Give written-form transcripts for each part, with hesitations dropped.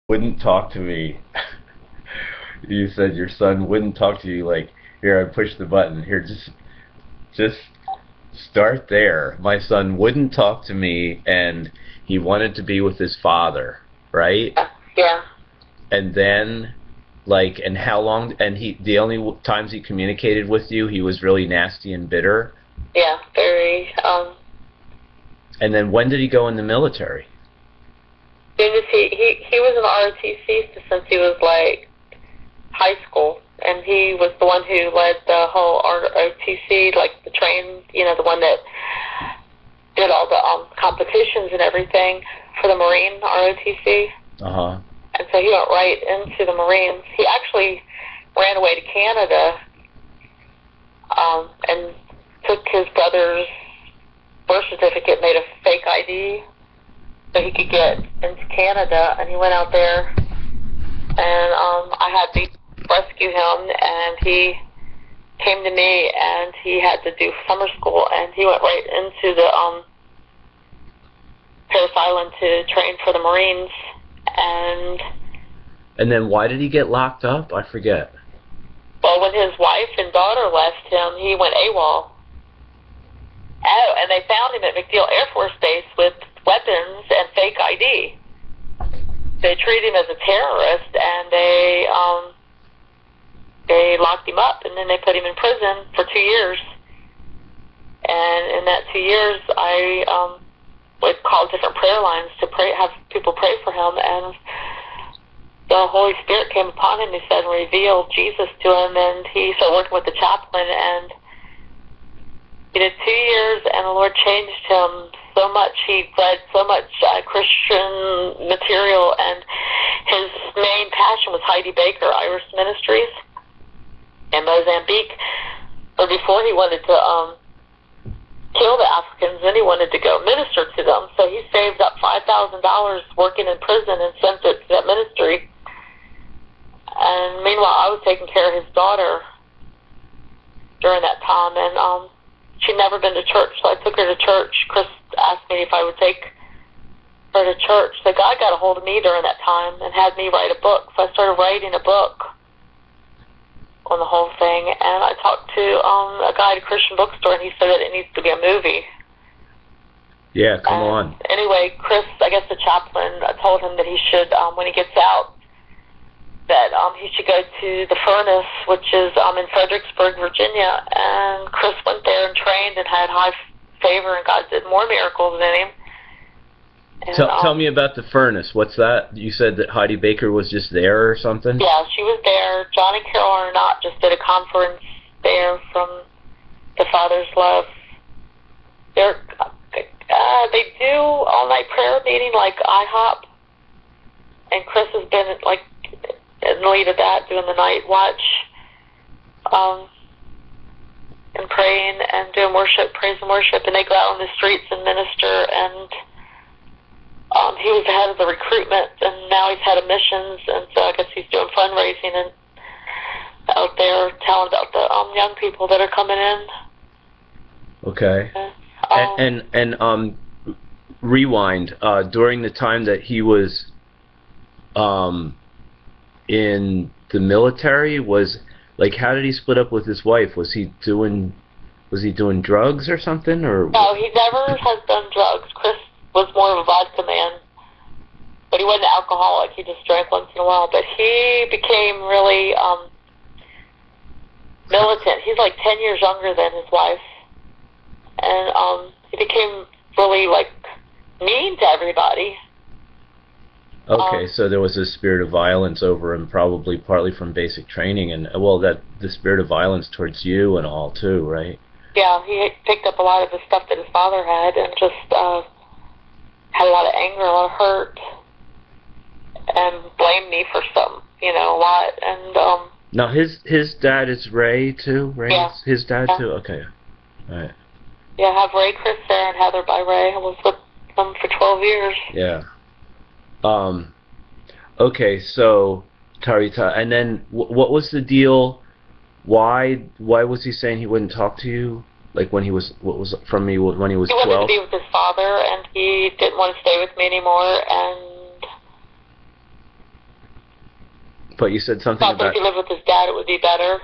wouldn't talk to me. You said your son wouldn't talk to you. Like, here, I push the button. Here, just start there. My son wouldn't talk to me, and he wanted to be with his father, right? Yeah. And then, like, and how long? And the only times he communicated with you, he was really nasty and bitter. Yeah, very. And then when did he go in the military? He was in ROTC since he was like high school, and he was the one who led the whole ROTC, like the train, the one that did all the competitions and everything for the Marine ROTC. Uh-huh. And so he went right into the Marines. He actually ran away to Canada and took his brother's birth certificate, made a fake ID so he could get into Canada, and he went out there, and I had to rescue him, and he came to me, and he had to do summer school, and he went right into the Paris Island to train for the Marines, and then why did he get locked up? I forget. Well, when his wife and daughter left him, he went AWOL. Oh, and they found him at MacDill Air Force Base with weapons and fake ID. They treated him as a terrorist, and they locked him up, and then they put him in prison for 2 years. And in that 2 years, I would call different prayer lines to pray, have people pray for him, and the Holy Spirit came upon him, he said, and revealed Jesus to him, and he started working with the chaplain, and he did 2 years, and the Lord changed him so much. He read so much Christian material, and his main passion was Heidi Baker, Irish Ministries in Mozambique. But before he wanted to kill the Africans, then he wanted to go minister to them. So he saved up $5,000 working in prison and sent it to that ministry. And meanwhile, I was taking care of his daughter during that time, and she'd never been to church, so I took her to church. Chris asked me if I would take her to church. So God got a hold of me during that time and had me write a book. So I started writing a book on the whole thing, and I talked to a guy at a Christian bookstore, and he said that it needs to be a movie. Yeah, come on. Anyway, Chris, I guess the chaplain, told him that he should, when he gets out, that he should go to the Furnace, which is in Fredericksburg, Virginia. And Chris went there and trained and had high favor, and God did more miracles than him. And, tell me about the Furnace. What's that? You said that Heidi Baker was just there or something? Yeah, she was there. John and Carol Arnott just did a conference there from the Father's Love. They do all-night prayer meeting like IHOP, and Chris has been like in the lead of that, doing the night watch, and praying and doing worship, praise and worship, and they go out on the streets and minister, and he was the head of the recruitment, and now he's head of missions, and so I guess he's doing fundraising and out there telling about the young people that are coming in. Okay. And rewind, during the time that he was in the military, was like, how did he split up with his wife? Was he doing drugs or something, or? No, he never has done drugs. Chris was more of a vodka man, but he wasn't an alcoholic. He just drank once in a while. But he became really militant. He's like 10 years younger than his wife, and he became really like mean to everybody. Okay, so there was a spirit of violence over him, probably partly from basic training, and well, that the spirit of violence towards you and all too, right? Yeah, he picked up a lot of the stuff that his father had, and just had a lot of anger, a lot of hurt, and blamed me for some, a lot. And now his dad is Ray too, right? Yeah. His dad Yeah. too. Okay, all right. Yeah, I have Ray, Chris, Sarah, and Heather by Ray. I was with them for 12 years. Yeah. Okay, so Tarita, and then what was the deal? Why was he saying he wouldn't talk to you? Like when he was, what was from me when he was 12? He wanted to be with his father, and he didn't want to stay with me anymore, and But you said something Thought that if about... he lived with his dad, it would be better.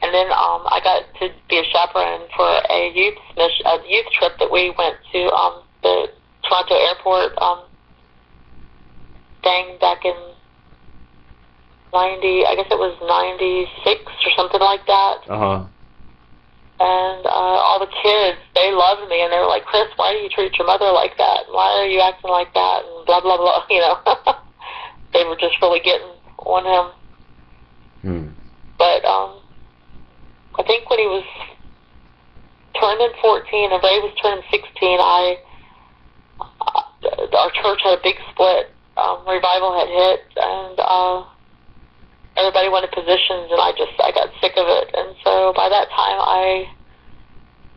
And then I got to be a chaperone for a youth trip that we went to the Toronto airport thing back in 90, I guess it was 96 or something like that. And all the kids, they loved me, and they were like, Chris, why do you treat your mother like that? Why are you acting like that? And blah, blah, blah, you know. They were just really getting on him. But I think when he was turning 14 and Ray was turning 16, our church had a big split. Revival had hit, and everybody wanted positions, and I got sick of it. And so by that time, I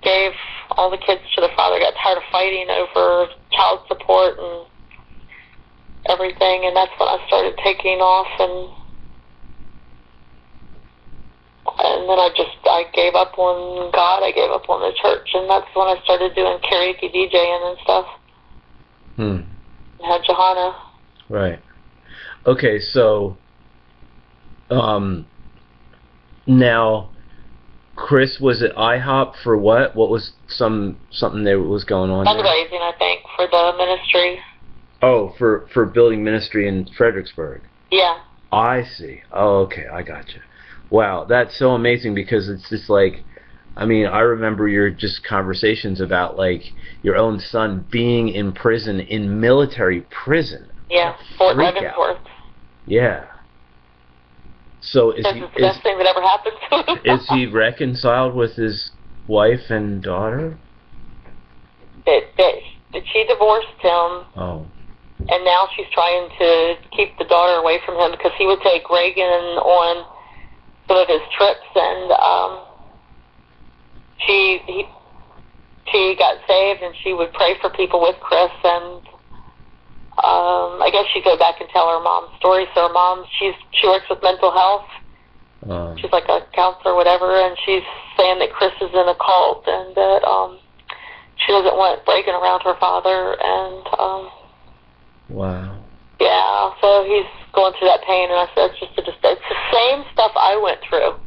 gave all the kids to the father. I got tired of fighting over child support and everything, and that's when I started taking off, and then I gave up on God. I gave up on the church, and that's when I started doing karaoke DJing and stuff. And had Johanna. Right. Okay, so now Chris was at IHOP for what? What was something that was going on there? Fundraising, I think, for the ministry. Oh, for building ministry in Fredericksburg. Yeah. I see. Oh, okay, I got you. Wow, that's so amazing, because it's just like, I mean, I remember your just conversations about like your own son being in prison, in military prison. Yeah, Fort Leavenworth. Yeah. So is This is the best thing that ever happened to him. Is he reconciled with his wife and daughter? She divorced him. Oh. And now she's trying to keep the daughter away from him, because he would take Reagan on some of his trips, and she got saved, and she would pray for people with Chris, and I guess she'd go back and tell her mom's story. So her mom, she works with mental health. She's like a counselor or whatever, and she's saying that Chris is in a cult, and that she doesn't want Reagan around her father, and wow. Yeah, so he's going through that pain, and I said, it's the same stuff I went through.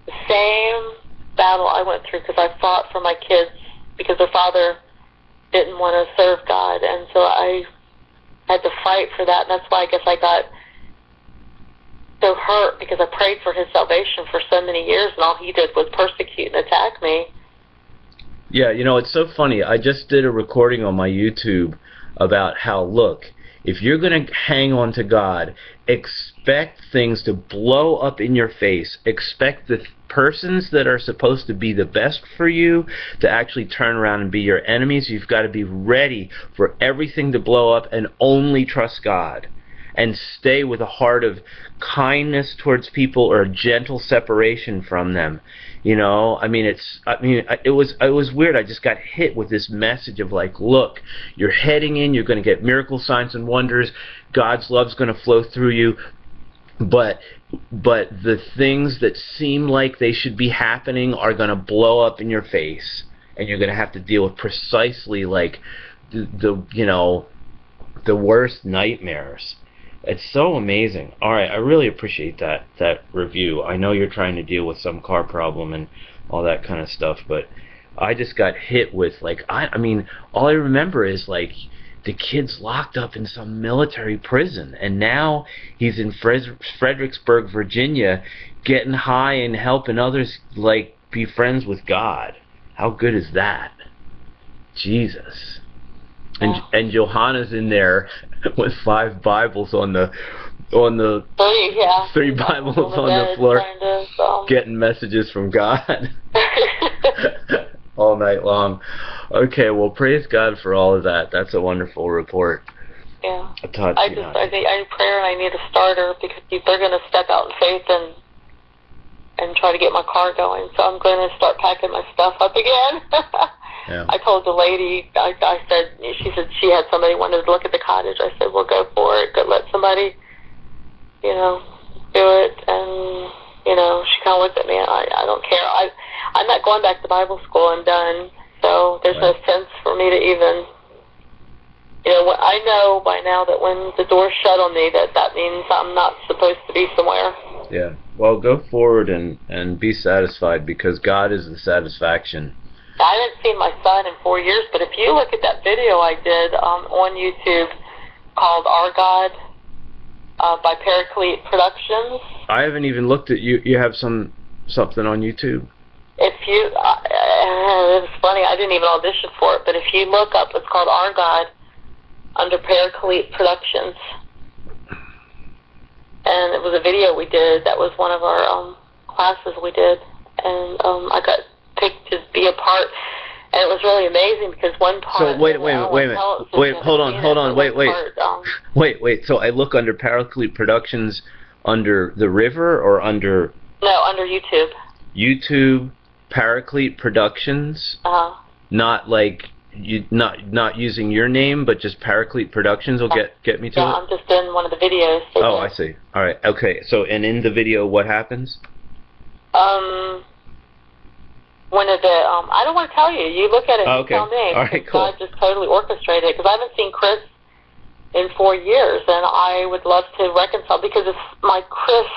The same battle I went through, because I fought for my kids, because their father didn't want to serve God, and so I had to fight for that, and that's why I guess I got so hurt, because I prayed for his salvation for so many years, and all he did was persecute and attack me. Yeah, you know, it's so funny. I just did a recording on my YouTube about how, look, if you're going to hang on to God, expect things to blow up in your face. Expect the persons that are supposed to be the best for you to actually turn around and be your enemies. You've got to be ready for everything to blow up, and only trust God. And stay with a heart of kindness towards people, or a gentle separation from them. You know, I mean, it was weird. I just got hit with this message of like, look, you're heading in, you're going to get miracle signs and wonders. God's love's going to flow through you. But the things that seem like they should be happening are going to blow up in your face, and you're going to have to deal with precisely like the worst nightmares. It's so amazing. All right, I really appreciate that review. I know you're trying to deal with some car problem and all that kind of stuff, but I just got hit with like, I mean, all I remember is like the kid's locked up in some military prison, and now he's in Fredericksburg, Virginia, getting high and helping others like be friends with God. How good is that? Jesus. And Johanna's in there with 5 Bibles on the 3 Bibles on the floor, getting messages from God all night long. Okay, well, praise God for all of that. That's a wonderful report. Yeah. I need prayer, and I need a starter, because they're going to step out in faith and try to get my car going. So I'm going to start packing my stuff up again. Yeah. I told the lady, she said she had somebody wanted to look at the cottage. I said, well, go for it. Go let somebody, do it. And, she kind of looked at me, and I don't care. I'm not going back to Bible school. I'm done. So there's no sense for me to even, You know, I know by now that when the door's shut on me, that means I'm not supposed to be somewhere. Yeah. Well, go forward and be satisfied, because God is the satisfaction. I haven't seen my son in 4 years, but if you look at that video I did on YouTube called Our God by Paraclete Productions. I haven't even looked at you. You have something on YouTube? If you, it's funny, I didn't even audition for it, but if you look up, it's called Our God under Paraclete Productions. And it was a video we did. That was one of our classes we did. And I got picked to be a part. And it was really amazing because one part... So wait a minute. Wait, hold on. Wait. So I look under Paraclete Productions under the river or under... No, under YouTube. YouTube, Paraclete Productions? Uh-huh. Not like... not using your name, but just Paraclete Productions will get me to it? Yeah, I'm just in one of the videos. Oh, I see. All right. Okay. So, and in the video, what happens? One of the, I don't want to tell you. You look at it and okay. tell me. All right, cool. God just totally orchestrated it, because I haven't seen Chris in 4 years, and I would love to reconcile, because it's my Chris,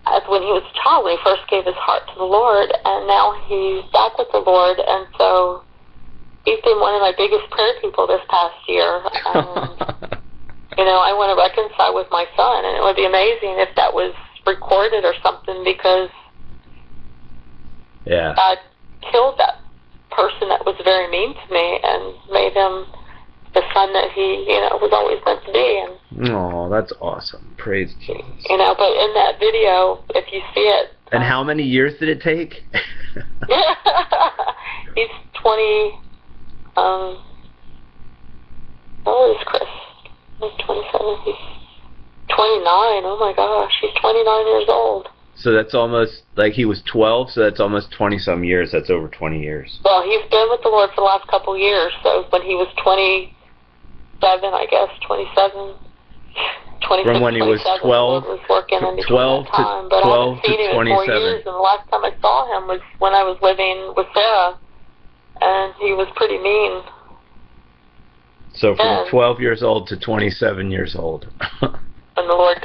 as when he was a child, when he first gave his heart to the Lord, and now he's back with the Lord, and so he's been one of my biggest prayer people this past year. And, you know, I want to reconcile with my son, and it would be amazing if that was recorded or something, because yeah, God killed that person that was very mean to me and made him the son that he, you know, was always meant to be. And oh, that's awesome. Praise Jesus. You know, but in that video, if you see it. And how many years did it take? He's 20. How old is Chris? He's 27. He's 29. Oh my gosh, he's 29 years old. So that's almost, like, he was 12, so that's almost 20-some years. That's over 20 years. Well, he's been with the Lord for the last couple of years, so when he was 27, I guess, 27, 26, from when he was 12, was working in 12 that time, to but 12 I haven't seen to him 27. in 4 years, and the last time I saw him was when I was living with Sarah, and he was pretty mean. So from 12 years old to 27 years old. And the Lord